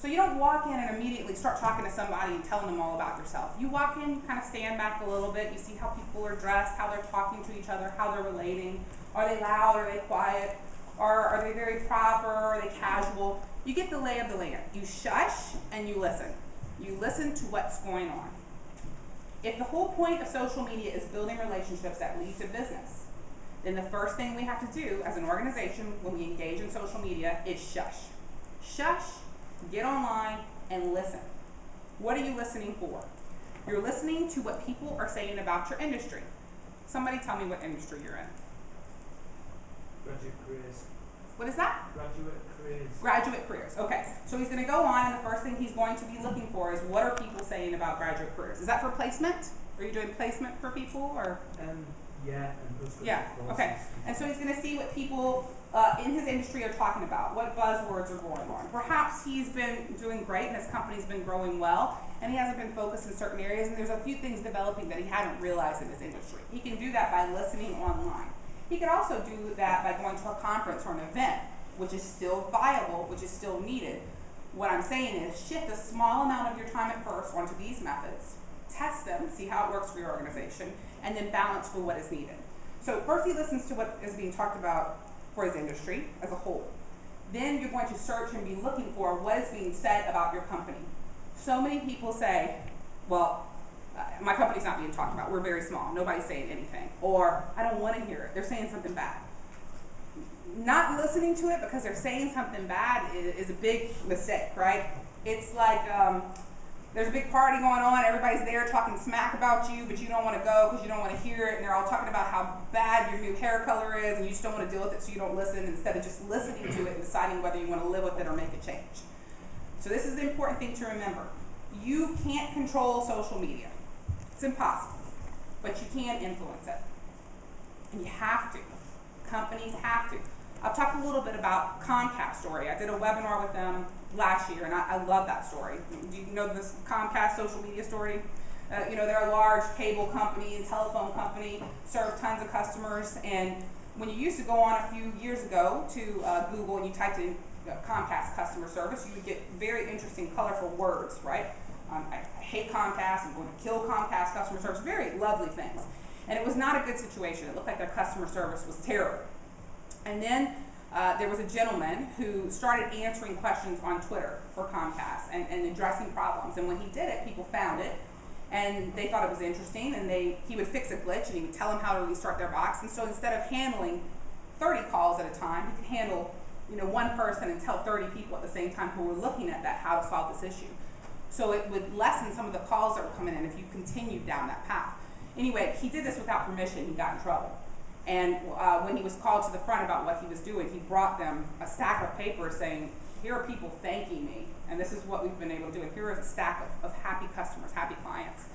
So you don't walk in and immediately start talking to somebody and telling them all about yourself. You walk in, you kind of stand back a little bit, you see how people are dressed, how they're talking to each other, how they're relating. Are they loud, are they quiet, are they very proper, are they casual? You get the lay of the land. You shush and you listen. You listen to what's going on. If the whole point of social media is building relationships that lead to business, then the first thing we have to do as an organization when we engage in social media is shush. Shush, get online, and listen. What are you listening for? You're listening to what people are saying about your industry. Somebody tell me what industry you're in. Graduate careers. What is that? Graduate careers. Graduate careers. Okay. So he's going to go on, and the first thing he's going to be looking for is what are people saying about graduate careers? Is that for placement? Are you doing placement for people, or? Yeah, and postgraduate Yeah. courses. Okay. And so he's going to see what people in his industry are talking about, what buzzwords are going on. Perhaps he's been doing great and his company's been growing well, and he hasn't been focused in certain areas, and there's a few things developing that he hadn't realized in his industry. He can do that by listening online. He could also do that by going to a conference or an event, which is still viable, which is still needed. What I'm saying is shift a small amount of your time at first onto these methods, test them, see how it works for your organization, and then balance for what is needed. So first he listens to what is being talked about for his industry as a whole. Then you're going to search and be looking for what is being said about your company. So many people say, well, my company's not being talked about. We're very small. Nobody's saying anything. Or, I don't want to hear it. They're saying something bad. Not listening to it because they're saying something bad is a big mistake, right? It's like there's a big party going on. Everybody's there talking smack about you, but you don't want to go because you don't want to hear it. And they're all talking about how bad your new hair color is, and you just don't want to deal with it, so you don't listen instead of just listening to it and deciding whether you want to live with it or make a change. So this is the important thing to remember. You can't control social media. It's impossible, but you can influence it. And you have to. Companies have to. I'll talk a little bit about Comcast story. I did a webinar with them last year, and I love that story. Do you know this Comcast social media story? They're a large cable company and telephone company, serve tons of customers, and when you used to go on a few years ago to Google and you typed in Comcast customer service, you would get very interesting, colorful words, right? I hate Comcast, I'm going to kill Comcast customer service, very lovely things. And it was not a good situation. It looked like their customer service was terrible. And then there was a gentleman who started answering questions on Twitter for Comcast and addressing problems. And when he did it, people found it, and they thought it was interesting, and he would fix a glitch, and he would tell them how to restart their box. And so instead of handling 30 calls at a time, he could handle one person and tell 30 people at the same time who were looking at that how to solve this issue. So it would lessen some of the calls that were coming in if you continued down that path. Anyway, he did this without permission. He got in trouble. And when he was called to the front about what he was doing, he brought them a stack of papers saying, here are people thanking me, and this is what we've been able to do. And here is a stack of happy customers, happy clients.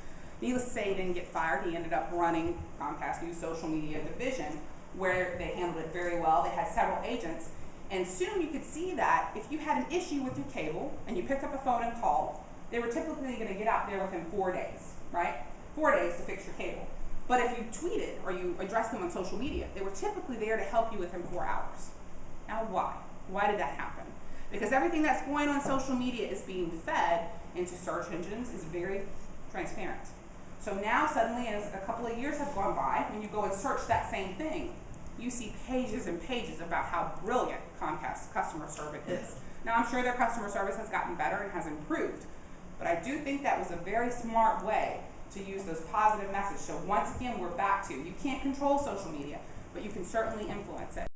Needless to say, he didn't get fired. He ended up running Comcast News social media division, where they handled it very well. They had several agents. And soon you could see that if you had an issue with your cable and you picked up a phone and called, they were typically going to get out there within 4 days, right? 4 days to fix your cable. But if you tweeted or you addressed them on social media, they were typically there to help you within 4 hours. Now why? Why did that happen? Because everything that's going on social media is being fed into search engines, is very transparent. So now suddenly, as a couple of years have gone by, when you go and search that same thing, you see pages and pages about how brilliant Comcast customer service is. Now I'm sure their customer service has gotten better and has improved, but I do think that was a very smart way to use those positive messages. So once again, we're back to, you can't control social media, but you can certainly influence it.